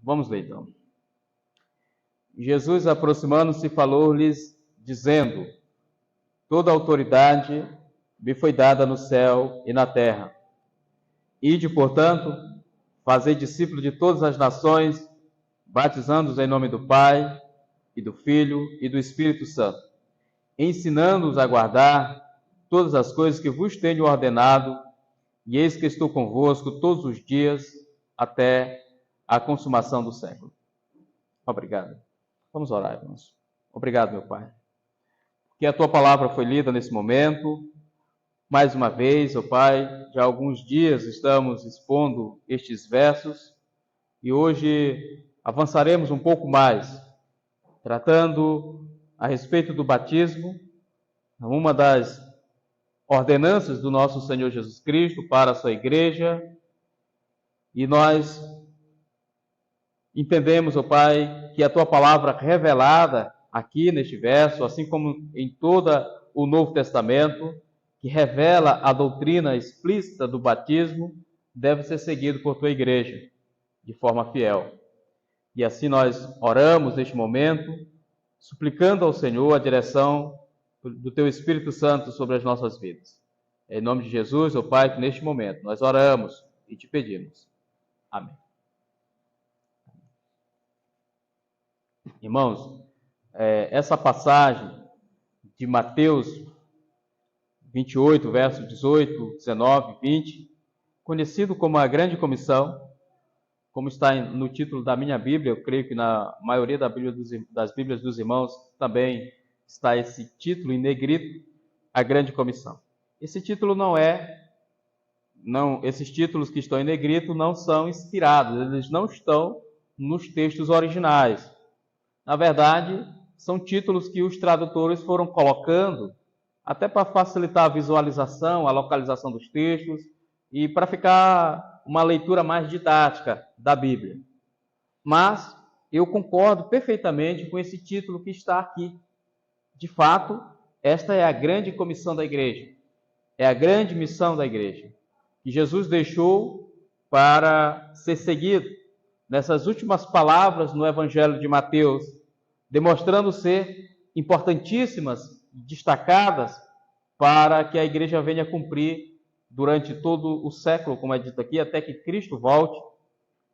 Vamos ler então. Jesus, aproximando-se, falou-lhes, dizendo: Toda autoridade me foi dada no céu e na terra. Ide, portanto, fazei discípulos de todas as nações, batizando-os em nome do Pai, e do Filho e do Espírito Santo, ensinando-os a guardar todas as coisas que vos tenho ordenado, e eis que estou convosco todos os dias até a consumação do século. Obrigado. Vamos orar, irmãos. Obrigado, meu Pai, que a Tua palavra foi lida nesse momento. Mais uma vez, ó Pai, já há alguns dias estamos expondo estes versos e hoje avançaremos um pouco mais, tratando a respeito do batismo, uma das ordenanças do nosso Senhor Jesus Cristo para a sua igreja. E nós entendemos, ó Pai, que a Tua palavra revelada aqui neste verso, assim como em todo o Novo Testamento, que revela a doutrina explícita do batismo, deve ser seguido por Tua igreja, de forma fiel. E assim nós oramos neste momento, suplicando ao Senhor a direção do Teu Espírito Santo sobre as nossas vidas. Em nome de Jesus, ó Pai, que neste momento nós oramos e te pedimos. Amém. Irmãos, essa passagem de Mateus 28, versos 18, 19, 20, conhecido como a Grande Comissão, como está no título da minha Bíblia, eu creio que na maioria das Bíblias dos irmãos também está esse título em negrito, a Grande Comissão. Esse título esses títulos que estão em negrito não são inspirados, eles não estão nos textos originais. Na verdade, são títulos que os tradutores foram colocando até para facilitar a visualização, a localização dos textos e para ficar uma leitura mais didática da Bíblia. Mas eu concordo perfeitamente com esse título que está aqui. De fato, esta é a grande comissão da igreja. É a grande missão da igreja, que Jesus deixou para ser seguido nessas últimas palavras no Evangelho de Mateus, demonstrando ser importantíssimas, destacadas, para que a igreja venha cumprir durante todo o século, como é dito aqui, até que Cristo volte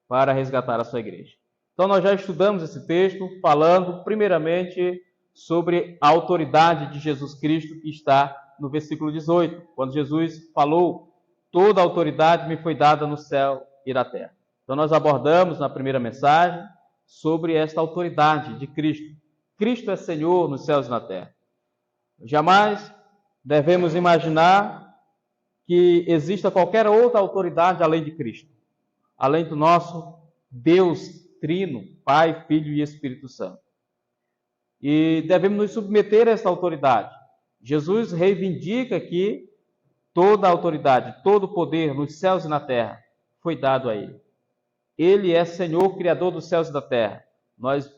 para resgatar a sua igreja. Então nós já estudamos esse texto, falando primeiramente sobre a autoridade de Jesus Cristo, que está no versículo 18, quando Jesus falou: toda a autoridade me foi dada no céu e na terra. Então nós abordamos na primeira mensagem sobre esta autoridade de Cristo. Cristo é Senhor nos céus e na terra. Jamais devemos imaginar que exista qualquer outra autoridade além de Cristo, além do nosso Deus Trino, Pai, Filho e Espírito Santo. E devemos nos submeter a essa autoridade. Jesus reivindica que toda a autoridade, todo o poder nos céus e na terra foi dado a Ele. Ele é Senhor, Criador dos céus e da terra. Nós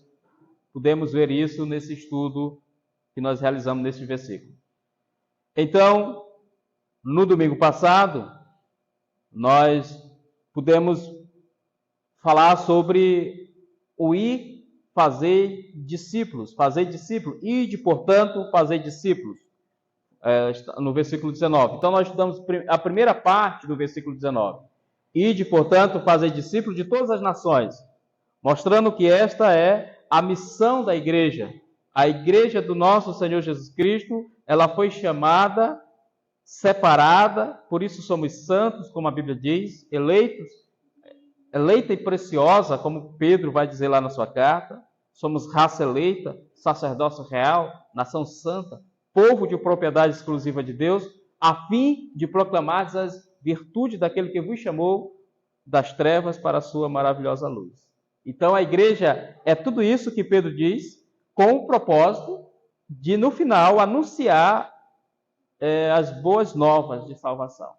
podemos ver isso nesse estudo que nós realizamos nesse versículo. Então, no domingo passado, nós pudemos falar sobre o ir fazer discípulos, ide, portanto, fazer discípulos, no versículo 19. Então, nós estudamos a primeira parte do versículo 19. Ide, portanto, fazer discípulos de todas as nações, mostrando que esta é a missão da igreja. A igreja do nosso Senhor Jesus Cristo, ela foi chamada, separada, por isso somos santos, como a Bíblia diz, eleitos, eleita e preciosa, como Pedro vai dizer lá na sua carta. Somos raça eleita, sacerdócio real, nação santa, povo de propriedade exclusiva de Deus, a fim de proclamar as virtudes daquele que vos chamou das trevas para a sua maravilhosa luz. Então a igreja é tudo isso que Pedro diz, com o propósito de, no final, anunciar as boas novas de salvação.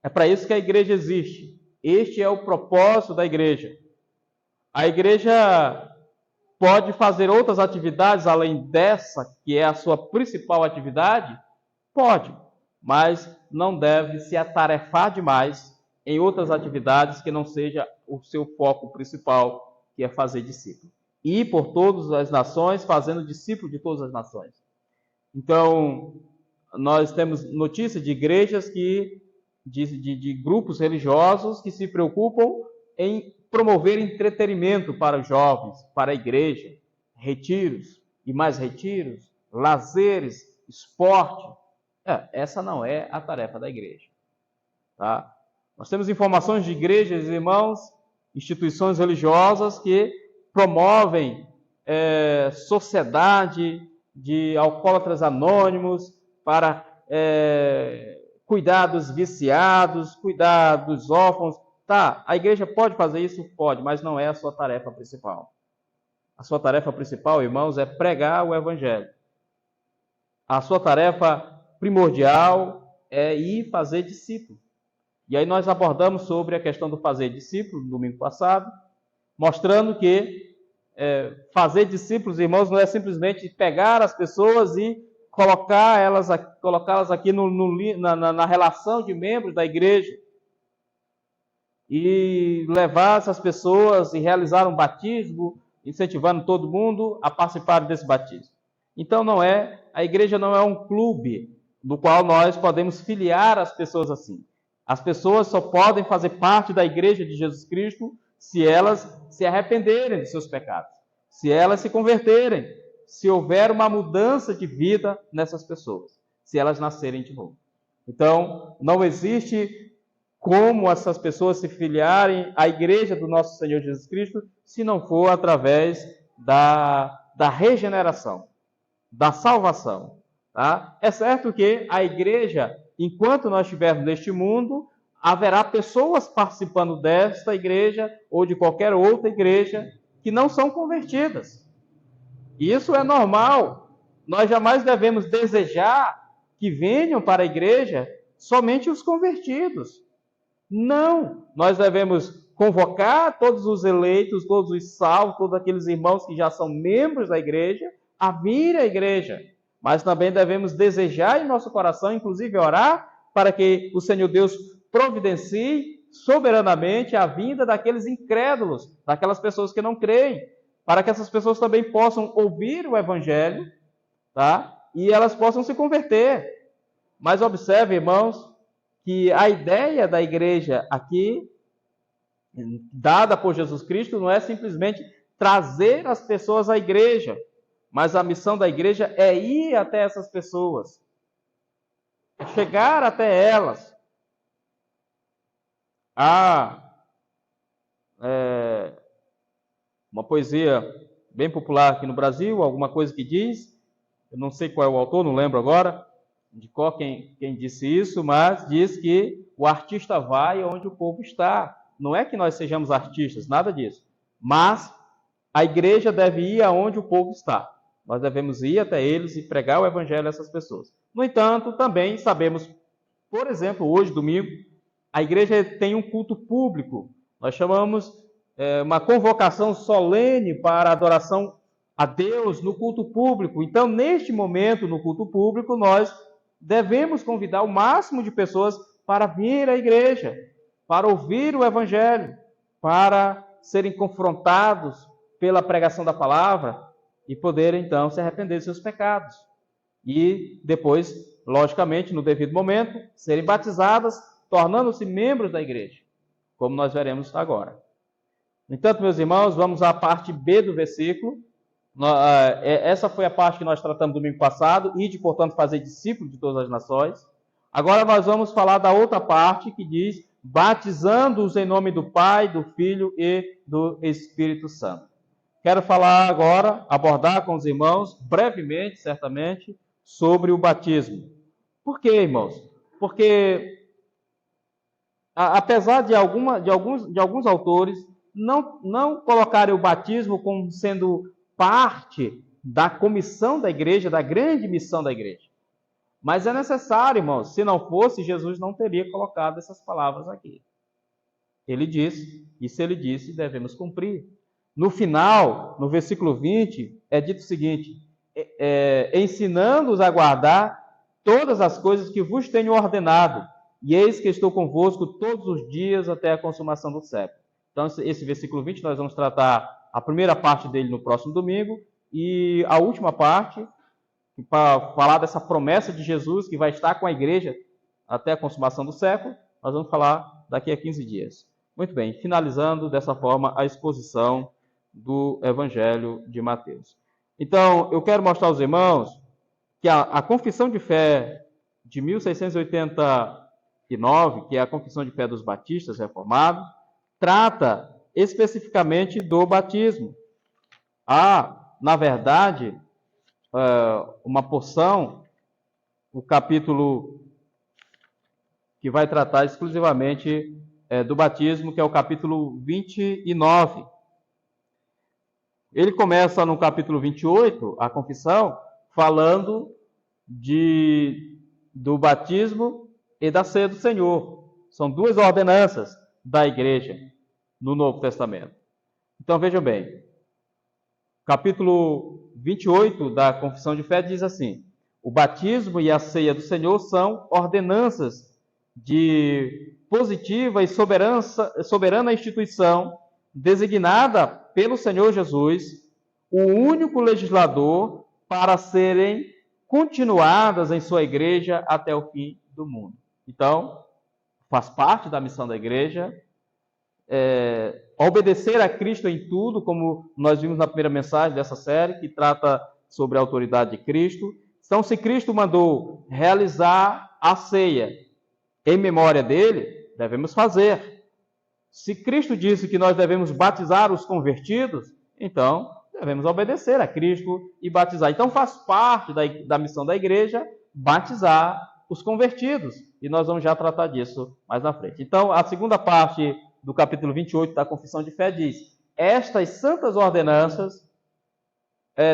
É para isso que a igreja existe. Este é o propósito da igreja. A igreja pode fazer outras atividades além dessa, que é a sua principal atividade? Pode, mas não deve se atarefar demais em outras atividades que não seja o seu foco principal, que é fazer discípulo. Ir por todas as nações, fazendo discípulo de todas as nações. Então, nós temos notícia de igrejas de grupos religiosos que se preocupam em promover entretenimento para os jovens, para a igreja, retiros e mais retiros, lazeres, esporte. Essa não é a tarefa da igreja. Tá? Nós temos informações de igrejas, irmãos, instituições religiosas que promovem sociedade de alcoólatras anônimos para cuidar dos viciados, cuidar dos órfãos. Tá, a igreja pode fazer isso? Pode, mas não é a sua tarefa principal. A sua tarefa principal, irmãos, é pregar o evangelho. A sua tarefa primordial é ir fazer discípulo. E aí nós abordamos sobre a questão do fazer discípulo no domingo passado, mostrando que fazer discípulos, irmãos, não é simplesmente pegar as pessoas e colocá-las aqui na relação de membros da igreja e levar essas pessoas e realizar um batismo, incentivando todo mundo a participar desse batismo. Então a igreja não é um clube do qual nós podemos filiar as pessoas assim. As pessoas só podem fazer parte da igreja de Jesus Cristo se elas se arrependerem de seus pecados, se elas se converterem, se houver uma mudança de vida nessas pessoas, se elas nascerem de novo. Então, não existe como essas pessoas se filiarem à igreja do nosso Senhor Jesus Cristo se não for através da regeneração, da salvação. Tá? É certo que a igreja, enquanto nós estivermos neste mundo, haverá pessoas participando desta igreja ou de qualquer outra igreja que não são convertidas. Isso é normal. Nós jamais devemos desejar que venham para a igreja somente os convertidos. Não, nós devemos convocar todos os eleitos, todos os salvos, todos aqueles irmãos que já são membros da igreja, a vir à igreja. Mas também devemos desejar em nosso coração, inclusive orar, para que o Senhor Deus providencie soberanamente a vinda daqueles incrédulos, daquelas pessoas que não creem, para que essas pessoas também possam ouvir o Evangelho, tá? E elas possam se converter. Mas observe, irmãos, que a ideia da igreja aqui, dada por Jesus Cristo, não é simplesmente trazer as pessoas à igreja, mas a missão da igreja é ir até essas pessoas, é chegar até elas. Há uma poesia bem popular aqui no Brasil, alguma coisa que diz, eu não sei qual é o autor, não lembro agora, de qual quem disse isso, mas diz que o artista vai onde o povo está. Não é que nós sejamos artistas, nada disso. Mas a igreja deve ir aonde o povo está. Nós devemos ir até eles e pregar o evangelho a essas pessoas. No entanto, também sabemos, por exemplo, hoje, domingo, a igreja tem um culto público. Nós chamamos uma convocação solene para a adoração a Deus no culto público. Então, neste momento, no culto público, nós devemos convidar o máximo de pessoas para vir à igreja, para ouvir o evangelho, para serem confrontados pela pregação da palavra e poderem, então, se arrepender de seus pecados. E depois, logicamente, no devido momento, serem batizadas, tornando-se membros da igreja, como nós veremos agora. No entanto, meus irmãos, vamos à parte B do versículo. Essa foi a parte que nós tratamos domingo passado, e de, portanto, fazer discípulos de todas as nações. Agora nós vamos falar da outra parte que diz, batizando-os em nome do Pai, do Filho e do Espírito Santo. Quero falar agora, abordar com os irmãos, brevemente, certamente, sobre o batismo. Por quê, irmãos? Porque, apesar de alguns autores não colocarem o batismo como sendo parte da comissão da igreja, da grande missão da igreja. Mas é necessário, irmãos, se não fosse, Jesus não teria colocado essas palavras aqui. Ele disse, e se ele disse, devemos cumprir. No final, no versículo 20, é dito o seguinte, ensinando-os a guardar todas as coisas que vos tenho ordenado, e eis que estou convosco todos os dias até a consumação do século. Então, esse versículo 20 nós vamos tratar a primeira parte dele no próximo domingo e a última parte, para falar dessa promessa de Jesus que vai estar com a igreja até a consumação do século, nós vamos falar daqui a 15 dias. Muito bem, finalizando dessa forma a exposição do Evangelho de Mateus. Então, eu quero mostrar aos irmãos que a Confissão de Fé de 1689, que é a Confissão de Fé dos Batistas Reformados, trata especificamente do batismo. Há, na verdade, uma porção, o capítulo que vai tratar exclusivamente do batismo, que é o capítulo 29. Ele começa no capítulo 28, a confissão, falando do batismo e da ceia do Senhor. São duas ordenanças da igreja no Novo Testamento. Então vejam bem, capítulo 28 da Confissão de Fé diz assim: o batismo e a ceia do Senhor são ordenanças de positiva e soberana instituição designada pelo Senhor Jesus, o único legislador, para serem continuadas em sua igreja até o fim do mundo. Então, faz parte da missão da igreja obedecer a Cristo em tudo, como nós vimos na primeira mensagem dessa série, que trata sobre a autoridade de Cristo. Então, se Cristo mandou realizar a ceia em memória dele, devemos fazer. Se Cristo disse que nós devemos batizar os convertidos, então devemos obedecer a Cristo e batizar. Então faz parte da missão da igreja batizar os convertidos. E nós vamos já tratar disso mais na frente. Então, a segunda parte do capítulo 28 da Confissão de Fé diz: estas santas ordenanças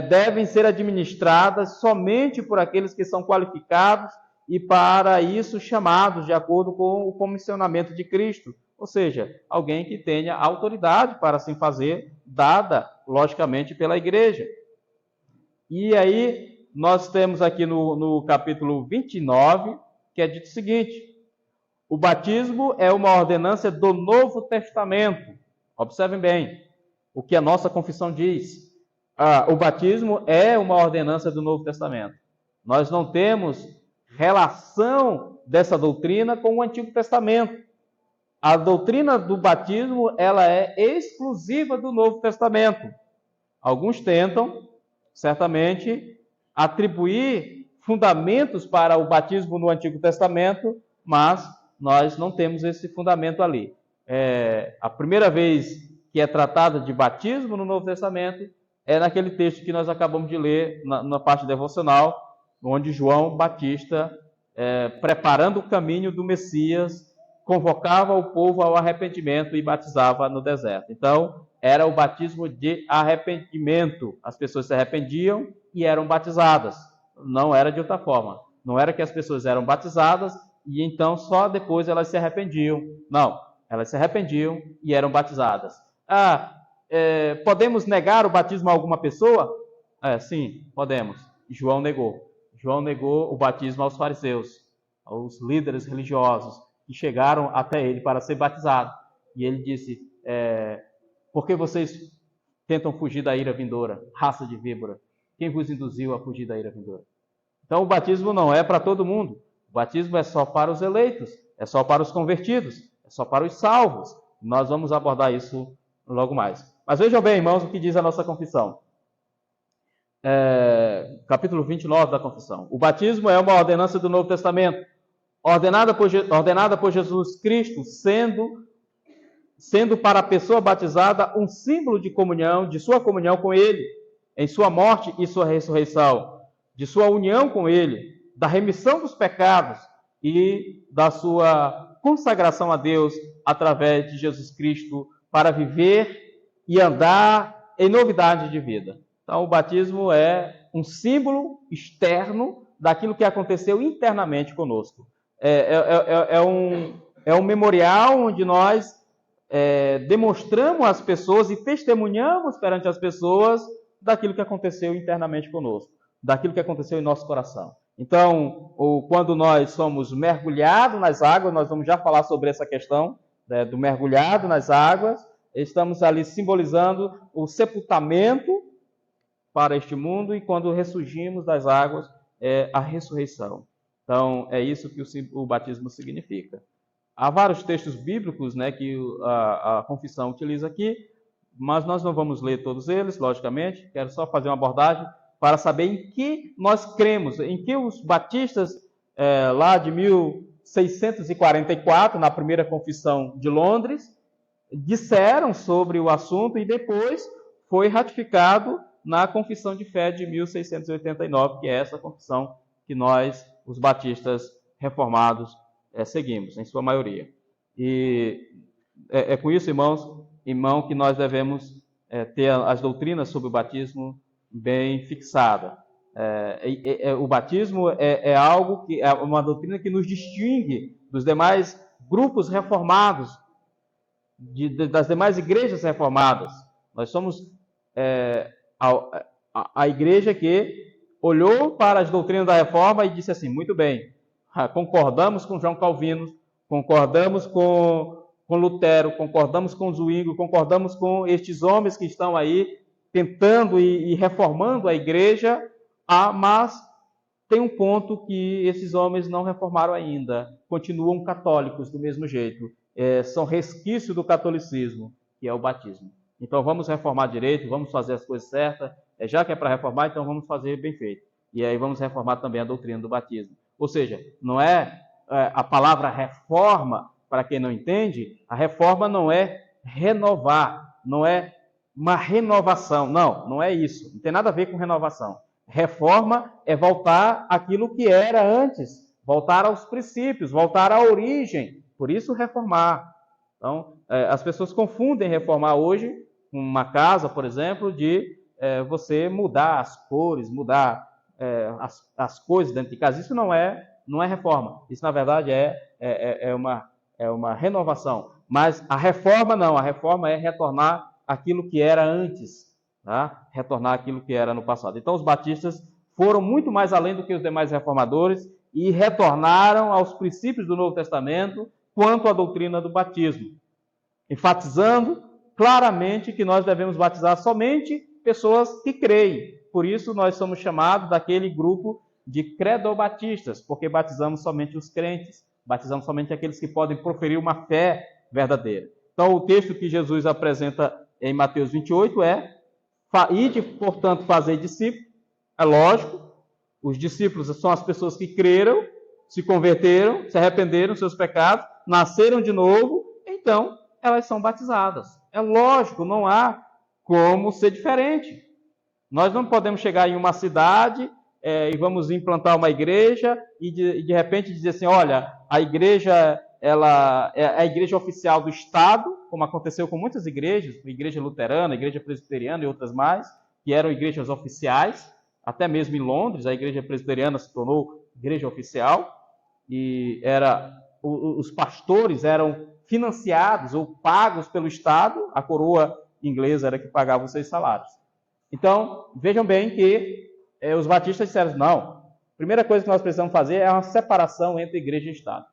devem ser administradas somente por aqueles que são qualificados e para isso chamados de acordo com o comissionamento de Cristo. Ou seja, alguém que tenha autoridade para assim fazer, dada, logicamente, pela igreja. E aí, nós temos aqui no capítulo 29, que é dito o seguinte: o batismo é uma ordenança do Novo Testamento. Observem bem o que a nossa confissão diz. O batismo é uma ordenança do Novo Testamento. Nós não temos relação dessa doutrina com o Antigo Testamento. A doutrina do batismo, ela é exclusiva do Novo Testamento. Alguns tentam, certamente, atribuir fundamentos para o batismo no Antigo Testamento, mas nós não temos esse fundamento ali. A primeira vez que é tratada de batismo no Novo Testamento é naquele texto que nós acabamos de ler na parte devocional, onde João Batista, preparando o caminho do Messias, convocava o povo ao arrependimento e batizava no deserto. Então, era o batismo de arrependimento. As pessoas se arrependiam e eram batizadas. Não era de outra forma. Não era que as pessoas eram batizadas e então só depois elas se arrependiam. Não, elas se arrependiam e eram batizadas. Podemos negar o batismo a alguma pessoa? Sim, podemos. João negou. João negou o batismo aos fariseus, aos líderes religiosos, que chegaram até ele para ser batizado. E ele disse: por que vocês tentam fugir da ira vindoura, raça de víbora? Quem vos induziu a fugir da ira vindoura? Então o batismo não é para todo mundo. O batismo é só para os eleitos, é só para os convertidos, é só para os salvos. Nós vamos abordar isso logo mais. Mas vejam bem, irmãos, o que diz a nossa confissão. Capítulo 29 da confissão. O batismo é uma ordenança do Novo Testamento, ordenada por Jesus Cristo, sendo para a pessoa batizada um símbolo de comunhão, de sua comunhão com Ele, em sua morte e sua ressurreição, de sua união com Ele, da remissão dos pecados e da sua consagração a Deus através de Jesus Cristo para viver e andar em novidade de vida. Então, o batismo é um símbolo externo daquilo que aconteceu internamente conosco. É um memorial onde nós demonstramos às pessoas e testemunhamos perante as pessoas daquilo que aconteceu internamente conosco, daquilo que aconteceu em nosso coração. Então, quando nós somos mergulhados nas águas, nós vamos já falar sobre essa questão do mergulhado nas águas, estamos ali simbolizando o sepultamento para este mundo, e quando ressurgimos das águas, é a ressurreição. Então, é isso que o batismo significa. Há vários textos bíblicos, né, que a confissão utiliza aqui, mas nós não vamos ler todos eles, logicamente. Quero só fazer uma abordagem para saber em que nós cremos, em que os batistas, lá de 1644, na primeira confissão de Londres, disseram sobre o assunto, e depois foi ratificado na Confissão de Fé de 1689, que é essa confissão que nós, os batistas reformados, seguimos, em sua maioria. E é com isso, irmão, que nós devemos ter as doutrinas sobre o batismo bem fixadas. O batismo é algo que é uma doutrina que nos distingue dos demais grupos reformados, das demais igrejas reformadas. Nós somos a igreja que olhou para as doutrinas da reforma e disse assim: muito bem, concordamos com João Calvino, concordamos com Lutero, concordamos com Zwinglio, concordamos com estes homens que estão aí tentando e reformando a igreja, mas tem um ponto que esses homens não reformaram ainda, continuam católicos do mesmo jeito, são resquícios do catolicismo, que é o batismo. Então vamos reformar direito, vamos fazer as coisas certas, já que é para reformar, então vamos fazer bem feito. E aí vamos reformar também a doutrina do batismo. Ou seja, não é a palavra reforma, para quem não entende, a reforma não é renovar, não é uma renovação. Não é isso. Não tem nada a ver com renovação. Reforma é voltar àquilo que era antes, voltar aos princípios, voltar à origem. Por isso, reformar. Então, as pessoas confundem reformar hoje, uma casa, por exemplo, de você mudar as cores, mudar as coisas dentro de casa. Isso não é reforma. Isso, na verdade, é uma renovação. Mas a reforma não. A reforma é retornar aquilo que era antes, tá? Retornar aquilo que era no passado. Então, os batistas foram muito mais além do que os demais reformadores e retornaram aos princípios do Novo Testamento quanto à doutrina do batismo, enfatizando claramente que nós devemos batizar somente pessoas que creem. Por isso, nós somos chamados daquele grupo de credobatistas, porque batizamos somente os crentes, batizamos somente aqueles que podem proferir uma fé verdadeira. Então, o texto que Jesus apresenta em Mateus 28 é: ide, portanto, fazer discípulos. É lógico, os discípulos são as pessoas que creram, se converteram, se arrependeram dos seus pecados, nasceram de novo, então elas são batizadas. É lógico, não há como ser diferente. Nós não podemos chegar em uma cidade e vamos implantar uma igreja e de repente dizer assim: olha, a igreja ela é a igreja oficial do Estado, como aconteceu com muitas igrejas, a igreja luterana, a igreja presbiteriana e outras mais, que eram igrejas oficiais. Até mesmo em Londres, a igreja presbiteriana se tornou igreja oficial, e os pastores eram financiados ou pagos pelo Estado, a coroa inglesa era que pagava os seus salários. Então, vejam bem que os batistas disseram: não, a primeira coisa que nós precisamos fazer é uma separação entre igreja e Estado.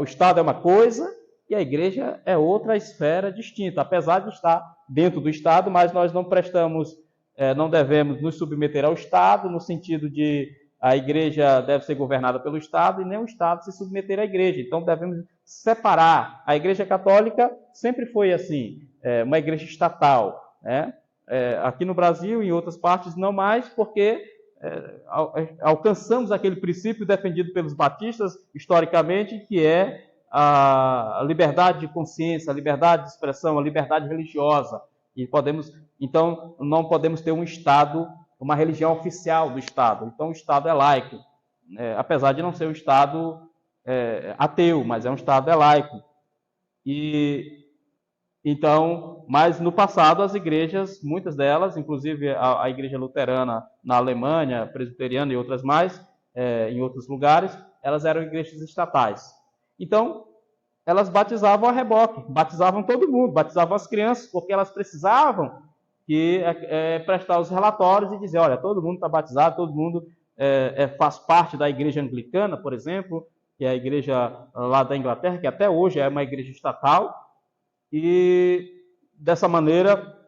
O Estado é uma coisa e a igreja é outra esfera distinta, apesar de estar dentro do Estado, mas nós não devemos nos submeter ao Estado, no sentido de a igreja deve ser governada pelo Estado e nem o Estado se submeter à igreja. Então devemos separar. A igreja católica sempre foi assim, uma igreja estatal, né? Aqui no Brasil e em outras partes não mais, porque alcançamos aquele princípio defendido pelos batistas historicamente, que é a liberdade de consciência, a liberdade de expressão, a liberdade religiosa. Então, não podemos ter um Estado, uma religião oficial do Estado. Então, o Estado é laico, apesar de não ser um Estado ateu, mas é um Estado laico. Mas no passado as igrejas, muitas delas, inclusive a igreja luterana na Alemanha, presbiteriana e outras mais, em outros lugares, elas eram igrejas estatais. Então, elas batizavam a reboque, batizavam todo mundo, batizavam as crianças, porque elas precisavam prestar os relatórios e dizer: olha, todo mundo está batizado, todo mundo faz parte da igreja anglicana, por exemplo, que é a igreja lá da Inglaterra, que até hoje é uma igreja estatal. E, dessa maneira,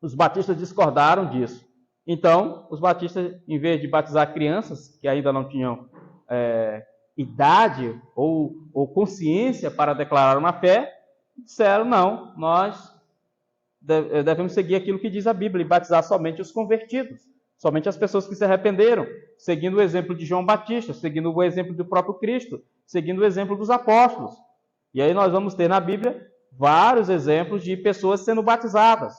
os batistas discordaram disso. Então, os batistas, em vez de batizar crianças que ainda não tinham idade ou consciência para declarar uma fé, disseram, não, nós devemos seguir aquilo que diz a Bíblia e batizar somente os convertidos, somente as pessoas que se arrependeram, seguindo o exemplo de João Batista, seguindo o exemplo do próprio Cristo, seguindo o exemplo dos apóstolos. E aí nós vamos ter na Bíblia vários exemplos de pessoas sendo batizadas.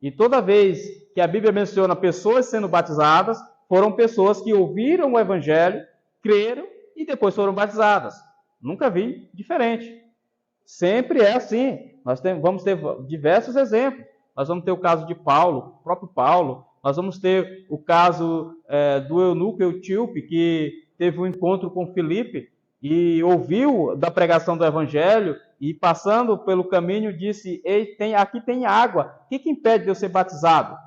E toda vez que a Bíblia menciona pessoas sendo batizadas, foram pessoas que ouviram o Evangelho, creram e depois foram batizadas. Nunca vi diferente. Sempre é assim. Nós vamos ter diversos exemplos. Nós vamos ter o caso de Paulo, o próprio Paulo. Nós vamos ter o caso do eunuco Etíope, que teve um encontro com Filipe e ouviu da pregação do Evangelho e, passando pelo caminho, disse, ei, aqui tem água, o que impede de eu ser batizado?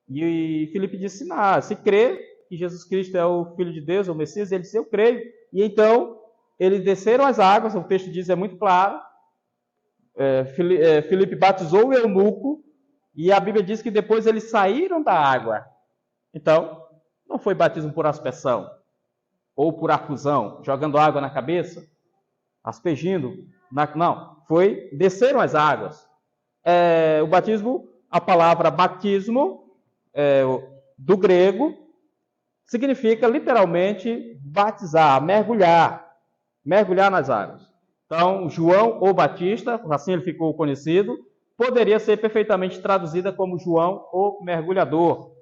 E Filipe disse, não, se crê que Jesus Cristo é o Filho de Deus, o Messias, ele disse, eu creio. E então, eles desceram as águas, o texto diz, é muito claro, Filipe batizou o eunuco, e a Bíblia diz que depois eles saíram da água. Então, não foi batismo por aspersão, ou por acusão, jogando água na cabeça, aspergindo. Não, desceram as águas. O batismo, a palavra batismo, do grego, significa literalmente batizar, mergulhar nas águas. Então, João o Batista, assim ele ficou conhecido, poderia ser perfeitamente traduzida como João o mergulhador,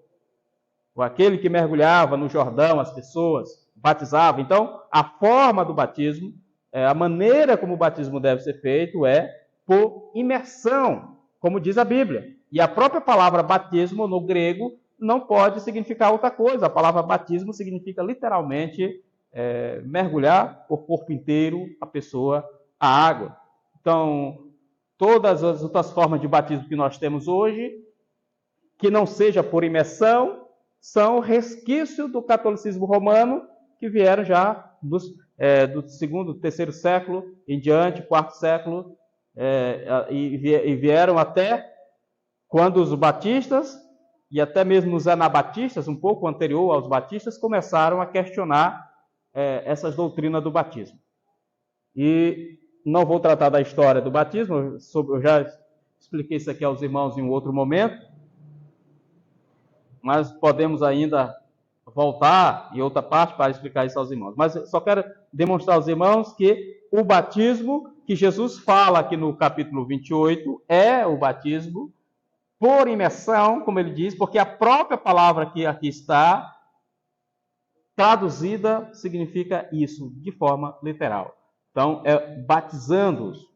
ou aquele que mergulhava no Jordão as pessoas, batizava. Então, a forma do batismo, a maneira como o batismo deve ser feito é por imersão, como diz a Bíblia. E a própria palavra batismo no grego não pode significar outra coisa. A palavra batismo significa literalmente mergulhar o corpo inteiro, a pessoa, a água. Então, todas as outras formas de batismo que nós temos hoje, que não seja por imersão, são resquício do catolicismo romano, que vieram já do segundo, terceiro século em diante, quarto século, e vieram até quando os batistas, e até mesmo os anabatistas, um pouco anterior aos batistas, começaram a questionar essas doutrinas do batismo. E não vou tratar da história do batismo, eu já expliquei isso aqui aos irmãos em um outro momento, mas podemos ainda voltar em outra parte para explicar isso aos irmãos. Mas eu só quero demonstrar aos irmãos que o batismo que Jesus fala aqui no capítulo 28 é o batismo por imersão, como ele diz, porque a própria palavra que aqui está traduzida significa isso, de forma literal. Então, batizando-os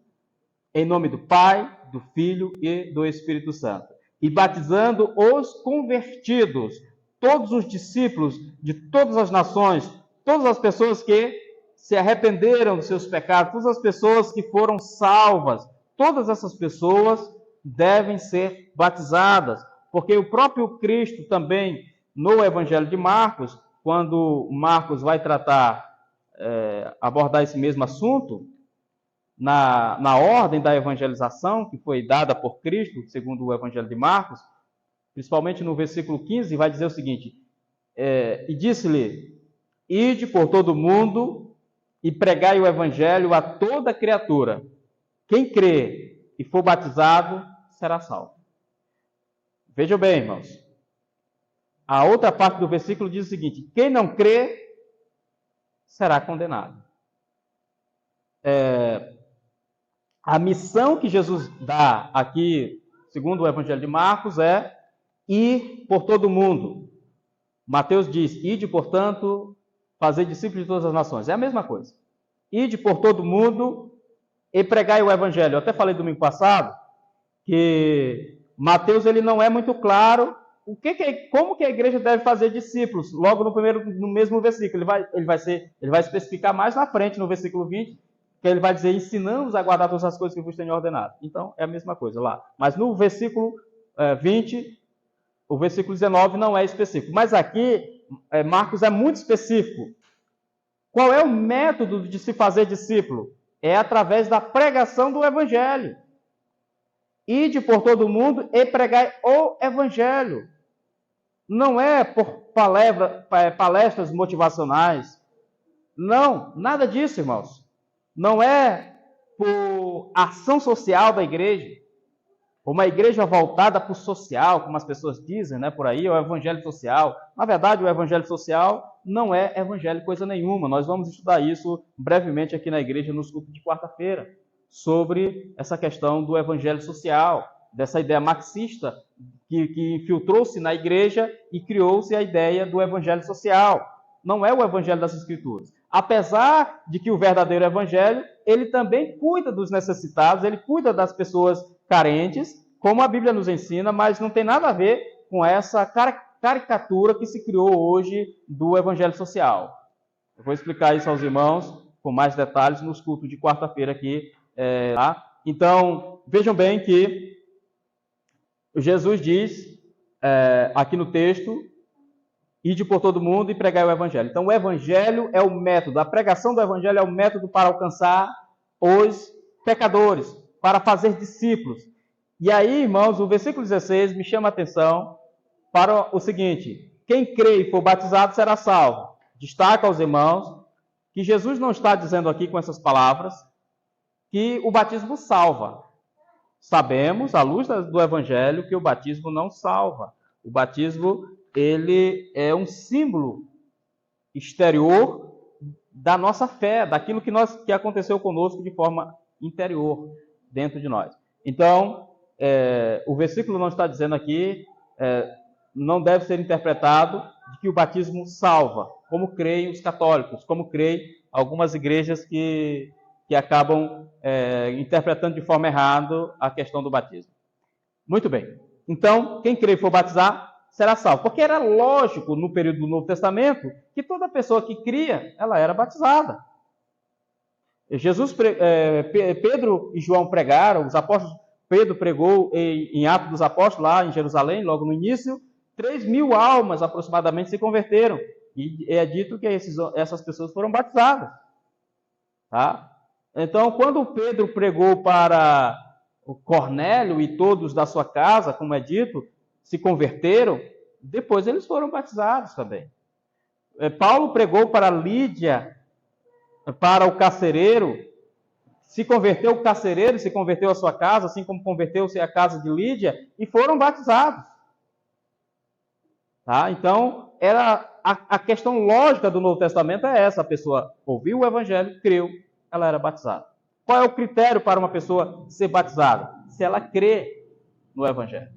em nome do Pai, do Filho e do Espírito Santo. E batizando os convertidos, todos os discípulos de todas as nações, todas as pessoas que se arrependeram dos seus pecados, todas as pessoas que foram salvas, todas essas pessoas devem ser batizadas, porque o próprio Cristo também, no Evangelho de Marcos, quando Marcos vai abordar esse mesmo assunto, na ordem da evangelização que foi dada por Cristo, segundo o Evangelho de Marcos, principalmente no versículo 15, vai dizer o seguinte, e disse-lhe, ide por todo o mundo e pregai o Evangelho a toda criatura. Quem crê e for batizado, será salvo. Vejam bem, irmãos. A outra parte do versículo diz o seguinte, quem não crê, será condenado. A missão que Jesus dá aqui, segundo o Evangelho de Marcos, é ir por todo o mundo. Mateus diz, ide, portanto, fazer discípulos de todas as nações. É a mesma coisa. Ide por todo o mundo e pregai o Evangelho. Eu até falei domingo passado que Mateus ele não é muito claro como que a igreja deve fazer discípulos. Logo no mesmo versículo, ele vai especificar mais na frente, no versículo 20, que ele vai dizer, ensinando-os a guardar todas as coisas que vos tenho ordenado. Então, é a mesma coisa lá. Mas no versículo 20, o versículo 19 não é específico. Mas aqui, Marcos é muito específico. Qual é o método de se fazer discípulo? É através da pregação do Evangelho. Ide por todo mundo e pregai o evangelho. Não é por palestras motivacionais. Não, nada disso, irmãos. Não é por ação social da igreja. Uma igreja voltada para o social, como as pessoas dizem, né, por aí, é o evangelho social. Na verdade, o evangelho social não é evangelho coisa nenhuma. Nós vamos estudar isso brevemente aqui na igreja, nos cultos de quarta-feira, sobre essa questão do evangelho social, dessa ideia marxista que infiltrou-se na igreja e criou-se a ideia do evangelho social. Não é o evangelho das Escrituras. Apesar de que o verdadeiro evangelho, ele também cuida dos necessitados, ele cuida das pessoas carentes, como a Bíblia nos ensina, mas não tem nada a ver com essa caricatura que se criou hoje do evangelho social. Eu vou explicar isso aos irmãos com mais detalhes nos cultos de quarta-feira aqui. Tá? Então, vejam bem que Jesus diz aqui no texto: ide por todo mundo e pregai o evangelho. Então, o evangelho é o método, a pregação do evangelho é o método para alcançar os pecadores, para fazer discípulos. E aí, irmãos, o versículo 16 me chama a atenção para o seguinte: quem crê e for batizado será salvo. Destaca aos irmãos que Jesus não está dizendo aqui com essas palavras que o batismo salva. Sabemos, à luz do evangelho, que o batismo não salva. O batismo, ele é um símbolo exterior da nossa fé, daquilo que aconteceu conosco de forma interior, dentro de nós. Então, o versículo não está dizendo aqui, não deve ser interpretado de que o batismo salva, como creem os católicos, como creem algumas igrejas que acabam interpretando de forma errada a questão do batismo. Muito bem. Então, quem crê e for batizar será salvo. Porque era lógico, no período do Novo Testamento, que toda pessoa que cria, ela era batizada. Pedro e João pregaram, os apóstolos, Pedro pregou em Atos dos Apóstolos, lá em Jerusalém, logo no início, 3.000 almas aproximadamente se converteram. E é dito que essas pessoas foram batizadas. Tá? Então, quando Pedro pregou para o Cornélio e todos da sua casa, como é dito, se converteram, depois eles foram batizados também. Paulo pregou para Lídia, para o carcereiro, se converteu o carcereiro, se converteu a sua casa, assim como converteu-se a casa de Lídia, e foram batizados. Tá? Então, a questão lógica do Novo Testamento é essa: a pessoa ouviu o evangelho, creu, ela era batizada. Qual é o critério para uma pessoa ser batizada? Se ela crê no evangelho.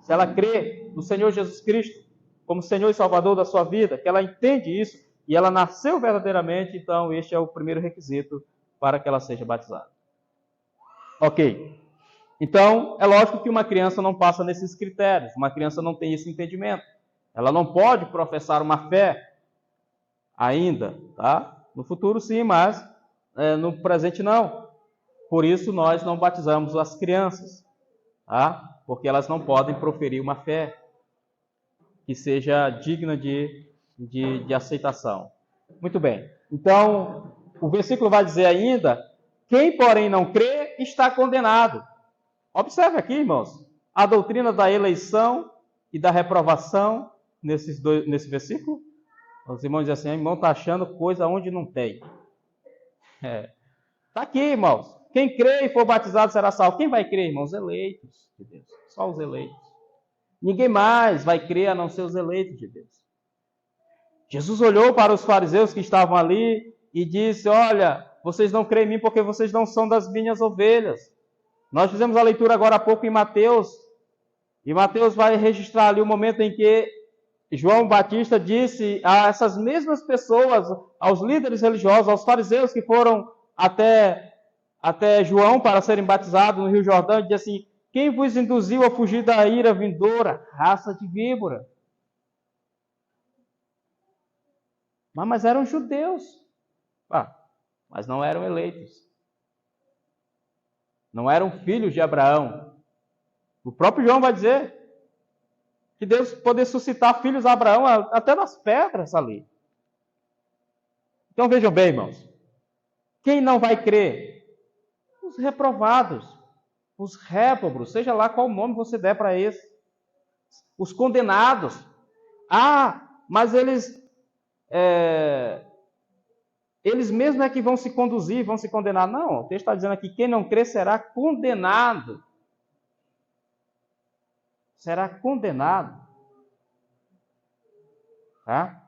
Se ela crê no Senhor Jesus Cristo como Senhor e Salvador da sua vida, que ela entende isso e ela nasceu verdadeiramente, então este é o primeiro requisito para que ela seja batizada. Ok. Então, é lógico que uma criança não passa nesses critérios, uma criança não tem esse entendimento. Ela não pode professar uma fé ainda, tá? No futuro sim, mas no presente não. Por isso nós não batizamos as crianças, tá? Porque elas não podem proferir uma fé que seja digna de aceitação. Muito bem. Então, o versículo vai dizer ainda: quem, porém, não crê, está condenado. Observe aqui, irmãos, a doutrina da eleição e da reprovação nesse versículo. Os irmãos dizem assim: irmão, está achando coisa onde não tem. Está aqui, irmãos. Quem crê e for batizado será salvo. Quem vai crer, irmãos? Os eleitos de Deus. Só os eleitos. Ninguém mais vai crer a não ser os eleitos de Deus. Jesus olhou para os fariseus que estavam ali e disse: olha, vocês não creem em mim porque vocês não são das minhas ovelhas. Nós fizemos a leitura agora há pouco em Mateus. E Mateus vai registrar ali o momento em que João Batista disse a essas mesmas pessoas, aos líderes religiosos, aos fariseus que foram até João para serem batizados no Rio Jordão, e disse assim: quem vos induziu a fugir da ira vindoura? Raça de víbora. Mas eram judeus. Mas não eram eleitos. Não eram filhos de Abraão. O próprio João vai dizer que Deus poderia suscitar filhos de Abraão até nas pedras ali. Então vejam bem, irmãos. Quem não vai crer? Os reprovados. os réprobos, seja lá qual nome você der para esse, os condenados. Mas eles mesmos é que vão se conduzir, vão se condenar. Não, o texto está dizendo aqui, quem não crê será condenado. Será condenado. Tá?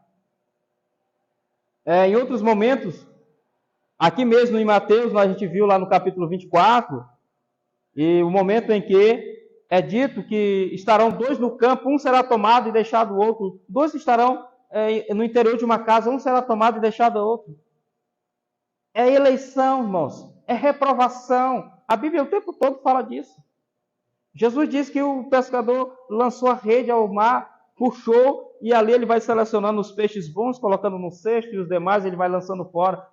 Em outros momentos, aqui mesmo em Mateus, a gente viu lá no capítulo 24, e o momento em que é dito que estarão dois no campo, um será tomado e deixado o outro. Dois estarão no interior de uma casa, um será tomado e deixado o outro. É eleição, irmãos. É reprovação. A Bíblia o tempo todo fala disso. Jesus diz que o pescador lançou a rede ao mar, puxou, e ali ele vai selecionando os peixes bons, colocando no cesto, e os demais ele vai lançando fora.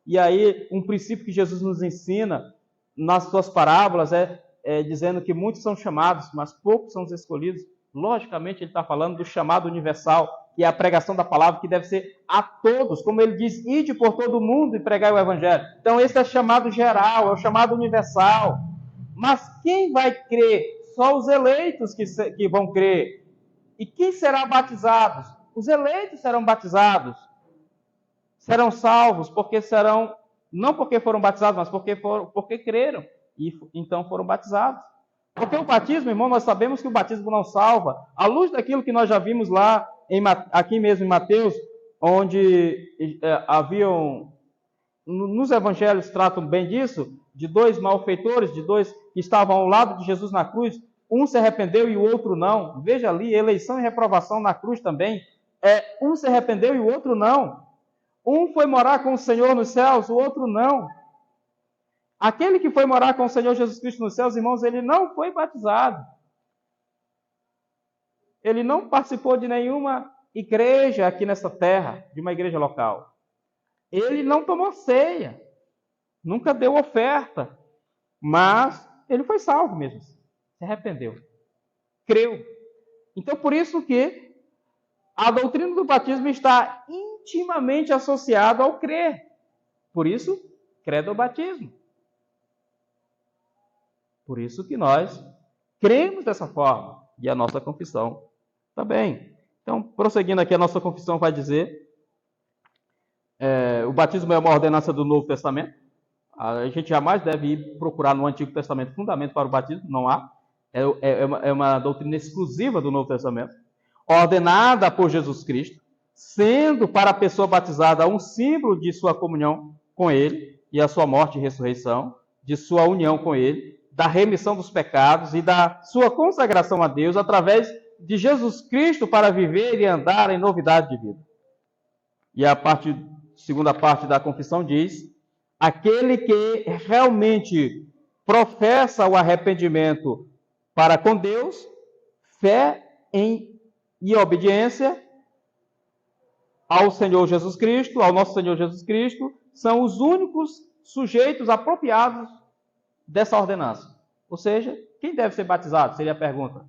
E aí, um princípio que Jesus nos ensina nas suas parábolas é dizendo que muitos são chamados, mas poucos são os escolhidos. Logicamente, ele está falando do chamado universal, que é a pregação da palavra, que deve ser a todos. Como ele diz, ide por todo o mundo e pregai o evangelho. Então, esse é chamado geral, é o chamado universal. Mas quem vai crer? Só os eleitos que vão crer. E quem será batizado? Os eleitos serão batizados. Serão salvos, porque serão, não porque foram batizados, mas porque creram. E então foram batizados. Porque o batismo, irmão, nós sabemos que o batismo não salva. À luz daquilo que nós já vimos lá, aqui mesmo em Mateus, onde haviam, nos evangelhos tratam bem disso, de dois malfeitores, de dois que estavam ao lado de Jesus na cruz, um se arrependeu e o outro não. Veja ali, eleição e reprovação na cruz também. Um se arrependeu e o outro não. Um foi morar com o Senhor nos céus, o outro não. Aquele que foi morar com o Senhor Jesus Cristo nos céus, irmãos, ele não foi batizado. Ele não participou de nenhuma igreja aqui nessa terra, de uma igreja local. Ele não tomou ceia, nunca deu oferta, mas ele foi salvo mesmo. Se arrependeu, creu. Então, por isso que a doutrina do batismo está intimamente associada ao crer. Por isso, credo ao batismo. Por isso que nós cremos dessa forma. E a nossa confissão também. Então, prosseguindo aqui, a nossa confissão vai dizer, o batismo é uma ordenança do Novo Testamento. A gente jamais deve ir procurar no Antigo Testamento fundamento para o batismo, não há. É uma doutrina exclusiva do Novo Testamento, ordenada por Jesus Cristo, sendo para a pessoa batizada um símbolo de sua comunhão com Ele, e a sua morte e ressurreição, de sua união com Ele, da remissão dos pecados e da sua consagração a Deus através de Jesus Cristo para viver e andar em novidade de vida. E a segunda parte da confissão diz: aquele que realmente professa o arrependimento para com Deus, fé e obediência ao Senhor Jesus Cristo, ao nosso Senhor Jesus Cristo, são os únicos sujeitos apropriados dessa ordenança. Ou seja, quem deve ser batizado? Seria a pergunta.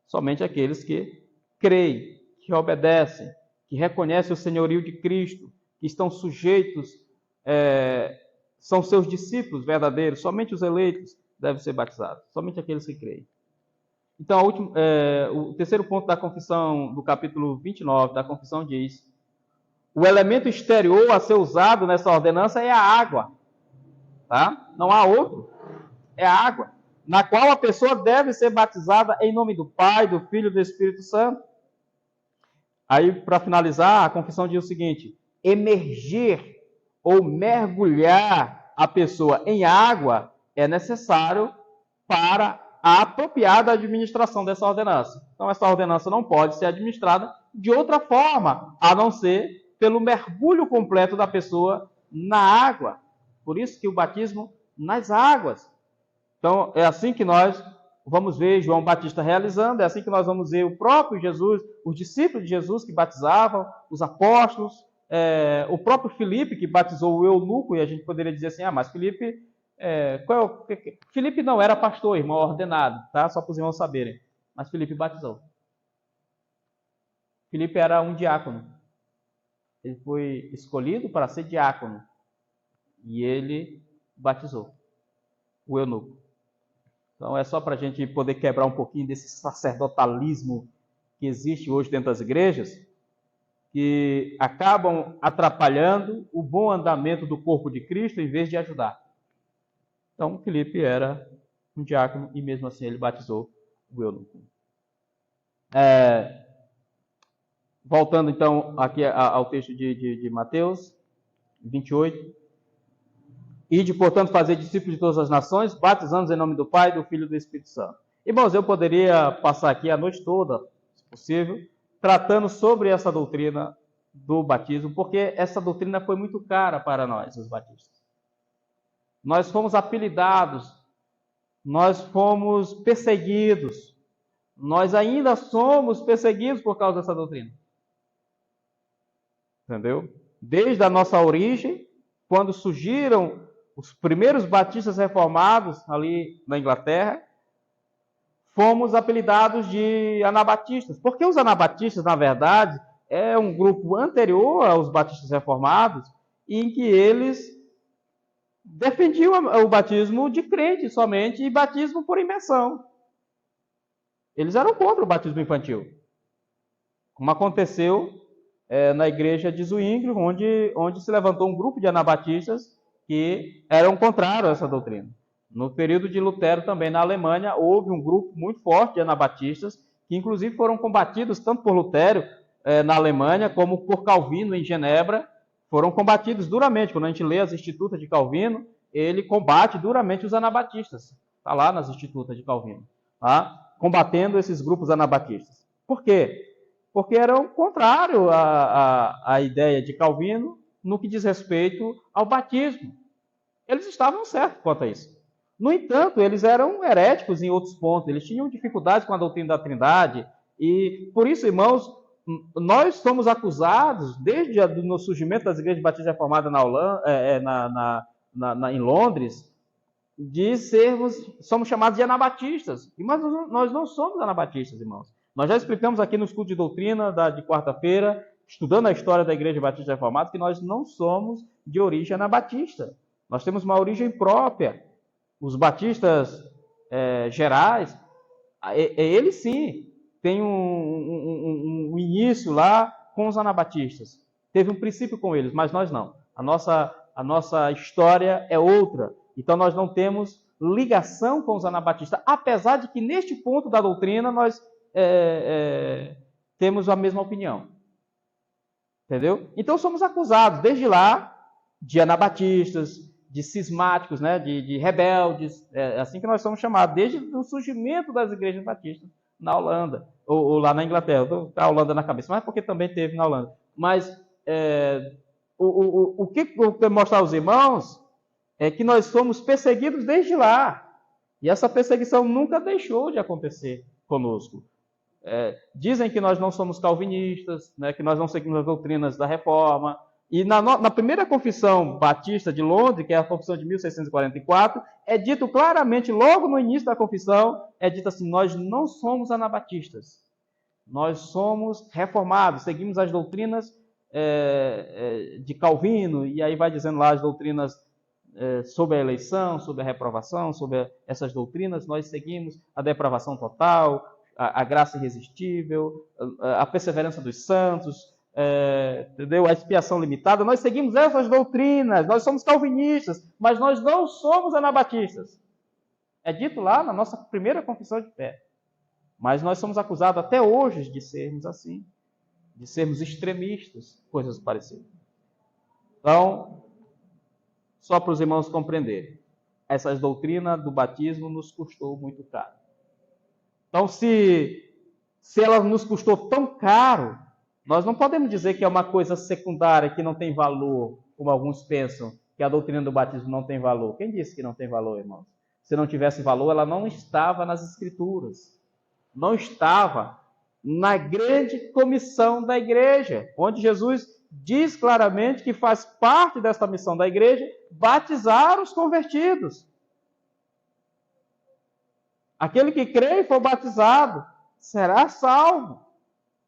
Somente aqueles que creem, que obedecem, que reconhecem o senhorio de Cristo, que estão sujeitos, são seus discípulos verdadeiros. Somente os eleitos devem ser batizados. Somente aqueles que creem. Então, o terceiro ponto da confissão, do capítulo 29 da confissão diz: o elemento exterior a ser usado nessa ordenança é a água. Tá? Não há outro. É a água, na qual a pessoa deve ser batizada em nome do Pai, do Filho e do Espírito Santo. Aí, para finalizar, a confissão diz o seguinte: emergir ou mergulhar a pessoa em água é necessário para a apropriada administração dessa ordenança. Então, essa ordenança não pode ser administrada de outra forma, a não ser pelo mergulho completo da pessoa na água. Por isso que o batismo nas águas. Então, é assim que nós vamos ver João Batista realizando, é assim que nós vamos ver o próprio Jesus, os discípulos de Jesus que batizavam, os apóstolos, o próprio Filipe que batizou o eunuco, e a gente poderia dizer assim, mas Filipe, Filipe não era pastor, irmão ordenado, tá? Só para os irmãos saberem, mas Filipe batizou. Filipe era um diácono, ele foi escolhido para ser diácono, e ele batizou o eunuco. Então é só para a gente poder quebrar um pouquinho desse sacerdotalismo que existe hoje dentro das igrejas, que acabam atrapalhando o bom andamento do corpo de Cristo em vez de ajudar. Então Filipe era um diácono e mesmo assim ele batizou o eunuco. Voltando então aqui ao texto de Mateus 28. Ide, portanto, fazer discípulos de todas as nações, batizando-os em nome do Pai, do Filho e do Espírito Santo. Irmãos, eu poderia passar aqui a noite toda, se possível, tratando sobre essa doutrina do batismo, porque essa doutrina foi muito cara para nós, os batistas. Nós fomos apelidados, nós fomos perseguidos, nós ainda somos perseguidos por causa dessa doutrina. Entendeu? Desde a nossa origem, quando surgiram os primeiros batistas reformados ali na Inglaterra, fomos apelidados de anabatistas. Porque os anabatistas, na verdade, é um grupo anterior aos batistas reformados, em que eles defendiam o batismo de crente somente e batismo por imersão. Eles eram contra o batismo infantil. Como aconteceu na igreja de Zwingli, onde se levantou um grupo de anabatistas que eram contrários a essa doutrina. No período de Lutero, também na Alemanha, houve um grupo muito forte de anabatistas, que inclusive foram combatidos tanto por Lutero na Alemanha, como por Calvino em Genebra, foram combatidos duramente. Quando a gente lê as Institutas de Calvino, ele combate duramente os anabatistas. Está lá nas Institutas de Calvino, tá? Combatendo esses grupos anabatistas. Por quê? Porque eram contrários à ideia de Calvino no que diz respeito ao batismo. Eles estavam certos quanto a isso. No entanto, eles eram heréticos em outros pontos, eles tinham dificuldades com a doutrina da Trindade, e por isso, irmãos, nós somos acusados, desde o surgimento das igrejas batistas reformadas em Londres, de somos chamados de anabatistas, mas nós não somos anabatistas, irmãos. Nós já explicamos aqui no estudo de doutrina de quarta-feira, estudando a história da Igreja Batista Reformada, que nós não somos de origem anabatista. Nós temos uma origem própria. Os batistas gerais, eles sim, têm um início lá com os anabatistas. Teve um princípio com eles, mas nós não. A nossa história é outra. Então nós não temos ligação com os anabatistas, apesar de que neste ponto da doutrina nós temos a mesma opinião. Entendeu? Então somos acusados, desde lá, de anabatistas, de cismáticos, né? de rebeldes, assim que nós somos chamados, desde o surgimento das igrejas batistas na Holanda, ou lá na Inglaterra. Estou com a Holanda na cabeça, mas porque também teve na Holanda. Mas o que eu quero mostrar aos irmãos é que nós somos perseguidos desde lá. E essa perseguição nunca deixou de acontecer conosco. Dizem que nós não somos calvinistas, né, que nós não seguimos as doutrinas da Reforma. E na primeira confissão batista de Londres, que é a confissão de 1644, é dito claramente, logo no início da confissão, é dito assim: nós não somos anabatistas, nós somos reformados, seguimos as doutrinas de Calvino, e aí vai dizendo lá as doutrinas sobre a eleição, sobre a reprovação, sobre essas doutrinas, nós seguimos a depravação total, a graça irresistível, a perseverança dos santos, entendeu? A expiação limitada. Nós seguimos essas doutrinas, nós somos calvinistas, mas nós não somos anabatistas. É dito lá na nossa primeira confissão de fé. Mas nós somos acusados até hoje de sermos assim, de sermos extremistas, coisas parecidas. Então, só para os irmãos compreenderem, essa doutrina do batismo nos custou muito caro. Então, se ela nos custou tão caro, nós não podemos dizer que é uma coisa secundária, que não tem valor, como alguns pensam, que a doutrina do batismo não tem valor. Quem disse que não tem valor, irmãos? Se não tivesse valor, ela não estava nas Escrituras. Não estava na grande comissão da igreja, onde Jesus diz claramente que faz parte desta missão da igreja batizar os convertidos. Aquele que crê e for batizado será salvo.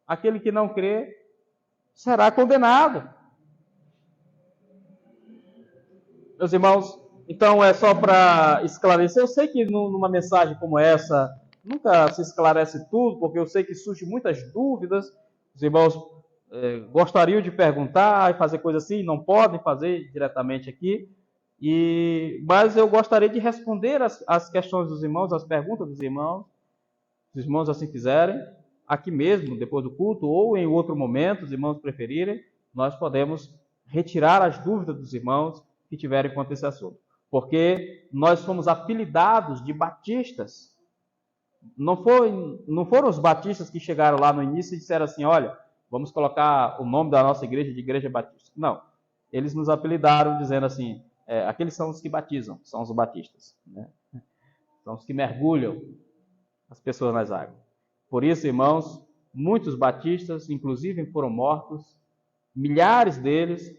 Aquele que não crê será condenado. Meus irmãos, Então, é só para esclarecer. Eu sei que numa mensagem como essa, nunca se esclarece tudo, porque eu sei que surgem muitas dúvidas. Os irmãos gostariam de perguntar e fazer coisa assim, não podem fazer diretamente aqui. Mas eu gostaria de responder as questões dos irmãos, as perguntas dos irmãos, se os irmãos assim fizerem, aqui mesmo, depois do culto, ou em outro momento, os irmãos preferirem, nós podemos retirar as dúvidas dos irmãos que tiverem quanto a esse assunto. Porque nós fomos apelidados de batistas. Não foram os batistas que chegaram lá no início e disseram assim, olha, vamos colocar o nome da nossa igreja de Igreja Batista. Não. Eles nos apelidaram dizendo assim, aqueles são os que batizam, são os batistas. Né? São os que mergulham as pessoas nas águas. Por isso, irmãos, muitos batistas, inclusive, foram mortos, milhares deles,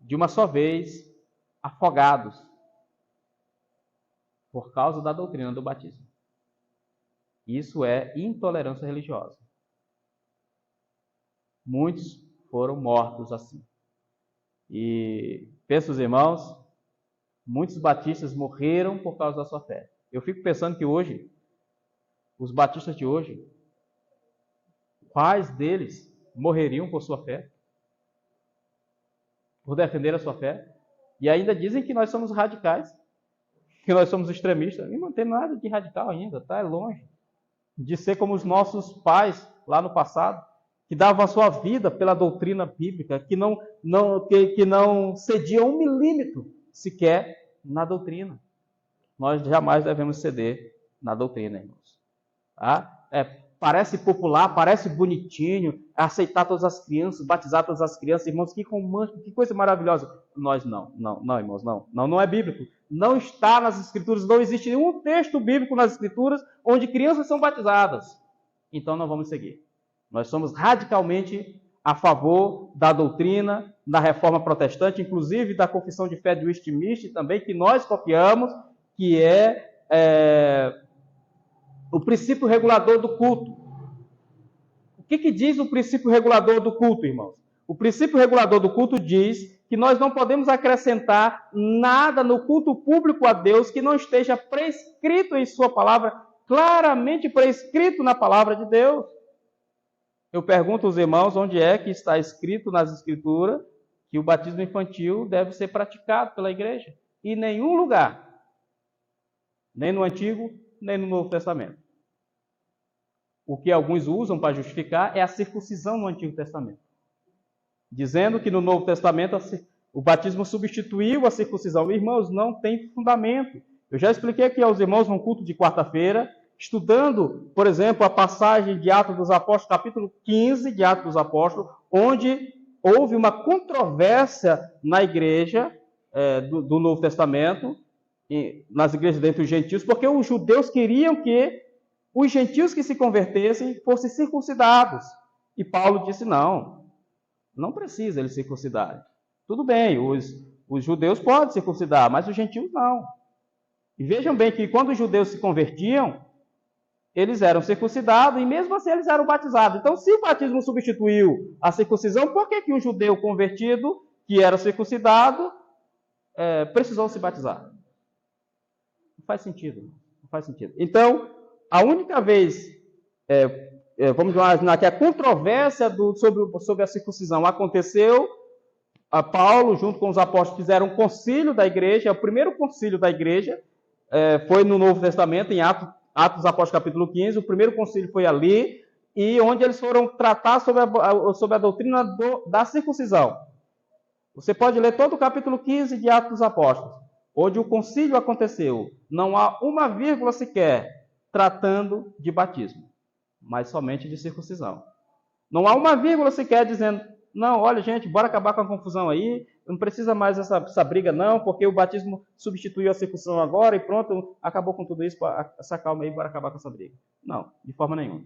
de uma só vez, afogados, por causa da doutrina do batismo. Isso é intolerância religiosa. Muitos foram mortos assim. E penso, os irmãos, muitos batistas morreram por causa da sua fé. Eu fico pensando que hoje, os batistas de hoje, quais deles morreriam por sua fé? Por defender a sua fé? E ainda dizem que nós somos radicais, que nós somos extremistas. E não tem nada de radical ainda, está longe de ser como os nossos pais lá no passado, que davam a sua vida pela doutrina bíblica, que não cediam 1 milímetro sequer na doutrina. Nós jamais devemos ceder na doutrina, irmãos. Tá? Parece popular, parece bonitinho, aceitar todas as crianças, batizar todas as crianças, irmãos, que coisa maravilhosa. Nós não, irmãos, não é bíblico. Não está nas Escrituras, não existe nenhum texto bíblico nas Escrituras onde crianças são batizadas. Então não vamos seguir. Nós somos radicalmente a favor da doutrina, da reforma protestante, inclusive da confissão de fé de Westminster também, que nós copiamos, que é o princípio regulador do culto. O que diz o princípio regulador do culto, irmãos? O princípio regulador do culto diz que nós não podemos acrescentar nada no culto público a Deus que não esteja prescrito em sua palavra, claramente prescrito na palavra de Deus. Eu pergunto aos irmãos onde é que está escrito nas Escrituras que o batismo infantil deve ser praticado pela igreja. Em nenhum lugar. Nem no Antigo, nem no Novo Testamento. O que alguns usam para justificar é a circuncisão no Antigo Testamento. Dizendo que no Novo Testamento o batismo substituiu a circuncisão. Irmãos, não tem fundamento. Eu já expliquei aqui aos irmãos no culto de quarta-feira, estudando, por exemplo, a passagem de Atos dos Apóstolos, capítulo 15 de Atos dos Apóstolos, onde houve uma controvérsia na igreja do Novo Testamento, nas igrejas dentre os gentios, porque os judeus queriam que os gentios que se convertessem fossem circuncidados. E Paulo disse, não precisa eles circuncidarem. Tudo bem, os judeus podem circuncidar, mas os gentios não. E vejam bem que quando os judeus se convertiam, eles eram circuncidados e mesmo assim eles eram batizados. Então, se o batismo substituiu a circuncisão, por que um judeu convertido, que era circuncidado, precisou se batizar? Não faz sentido. Não faz sentido. Então, a única vez, vamos imaginar que a controvérsia sobre a circuncisão aconteceu, a Paulo, junto com os apóstolos, fizeram um concílio da igreja, o primeiro concílio da igreja, foi no Novo Testamento, em Atos dos Apóstolos, capítulo 15, o primeiro concílio foi ali, e onde eles foram tratar sobre a doutrina da circuncisão. Você pode ler todo o capítulo 15 de Atos dos Apóstolos, onde o concílio aconteceu. Não há uma vírgula sequer tratando de batismo, mas somente de circuncisão. Não há uma vírgula sequer dizendo, não, olha gente, bora acabar com a confusão aí, não precisa mais essa briga não, porque o batismo substituiu a circuncisão agora e pronto, acabou com tudo isso, essa calma aí, bora acabar com essa briga. Não, de forma nenhuma.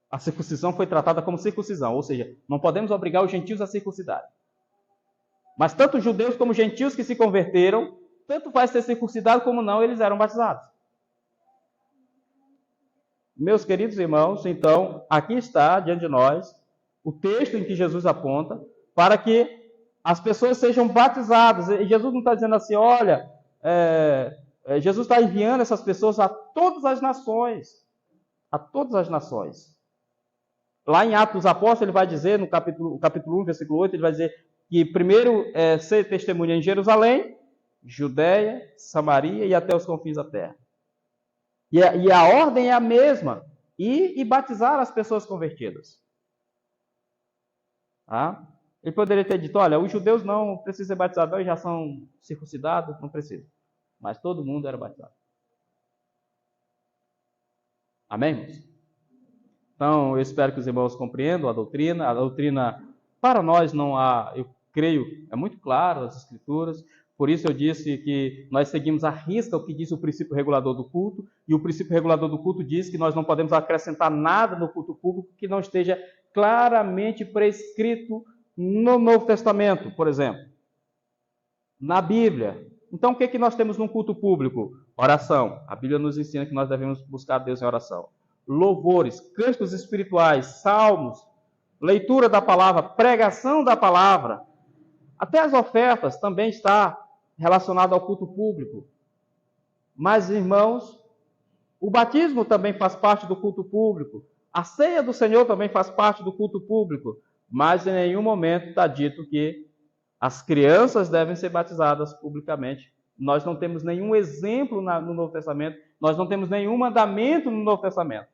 A circuncisão foi tratada como circuncisão, ou seja, não podemos obrigar os gentios a circuncidar. Mas tanto os judeus como os gentios que se converteram, tanto faz ser circuncidado como não, eles eram batizados. Meus queridos irmãos, então, aqui está diante de nós o texto em que Jesus aponta para que as pessoas sejam batizadas. E Jesus não está dizendo assim, olha, Jesus está enviando essas pessoas a todas as nações. A todas as nações. Lá em Atos dos Apóstolos, ele vai dizer, no capítulo 1, versículo 8, ele vai dizer que primeiro ser testemunha em Jerusalém, Judeia, Samaria e até os confins da terra. E a ordem é a mesma, e batizar as pessoas convertidas. Tá? Ele poderia ter dito, olha, os judeus não precisam ser batizados, eles já são circuncidados, não precisam. Mas todo mundo era batizado. Amém, irmãos? Então, eu espero que os irmãos compreendam a doutrina. A doutrina, para nós, não há, eu creio, é muito claro as Escrituras. Por isso eu disse que nós seguimos à risca o que diz o princípio regulador do culto. E o princípio regulador do culto diz que nós não podemos acrescentar nada no culto público que não esteja claramente prescrito no Novo Testamento, por exemplo. Na Bíblia. Então, o que nós temos no culto público? Oração. A Bíblia nos ensina que nós devemos buscar Deus em oração. Louvores, cânticos espirituais, salmos, leitura da palavra, pregação da palavra. Até as ofertas também está relacionado ao culto público. Mas, irmãos, o batismo também faz parte do culto público. A ceia do Senhor também faz parte do culto público. Mas em nenhum momento está dito que as crianças devem ser batizadas publicamente. Nós não temos nenhum exemplo no Novo Testamento, nós não temos nenhum mandamento no Novo Testamento.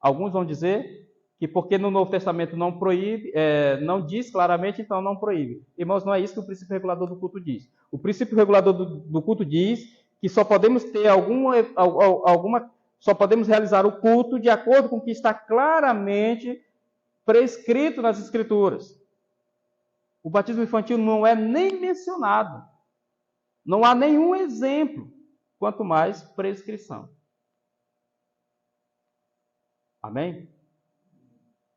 Alguns vão dizer que porque no Novo Testamento não proíbe, não diz claramente, então não proíbe. Irmãos, não é isso que o princípio regulador do culto diz. O princípio regulador do culto diz que só podemos ter só podemos realizar o culto de acordo com o que está claramente prescrito nas Escrituras. O batismo infantil não é nem mencionado. Não há nenhum exemplo, quanto mais prescrição. Amém?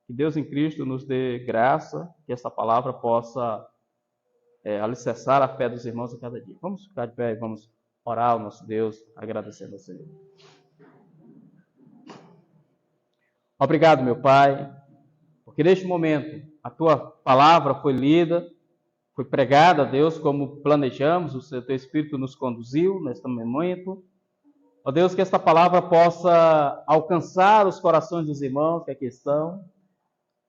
Que Deus em Cristo nos dê graça, que essa palavra possa alicerçar a fé dos irmãos a cada dia. Vamos ficar de pé e vamos orar ao nosso Deus, agradecendo ao Senhor. Obrigado, meu Pai, porque neste momento a Tua palavra foi lida, foi pregada, Deus, como planejamos, o Teu Espírito nos conduziu neste momento. Ó Deus, que esta palavra possa alcançar os corações dos irmãos que aqui estão.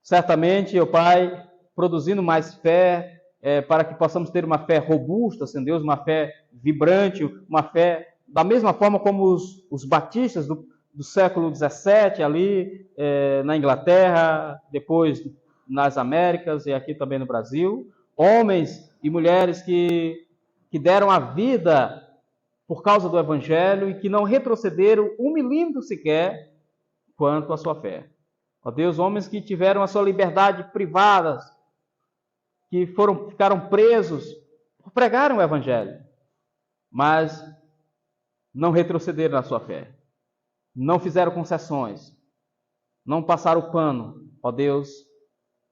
Certamente, ó Pai, produzindo mais fé, para que possamos ter uma fé robusta, Senhor Deus, uma fé vibrante, uma fé da mesma forma como os batistas do século XVII ali na Inglaterra, depois nas Américas e aqui também no Brasil. Homens e mulheres que deram a vida por causa do Evangelho e que não retrocederam um milímetro sequer quanto à sua fé. Ó Deus, homens que tiveram a sua liberdade privada, que ficaram presos por pregarem o Evangelho, mas não retrocederam na sua fé, não fizeram concessões, não passaram o pano, ó Deus,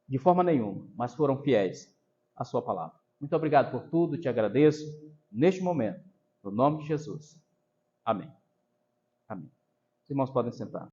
de forma nenhuma, mas foram fiéis à sua palavra. Muito obrigado por tudo, te agradeço neste momento. No nome de Jesus. Amém. Amém. Os irmãos podem sentar.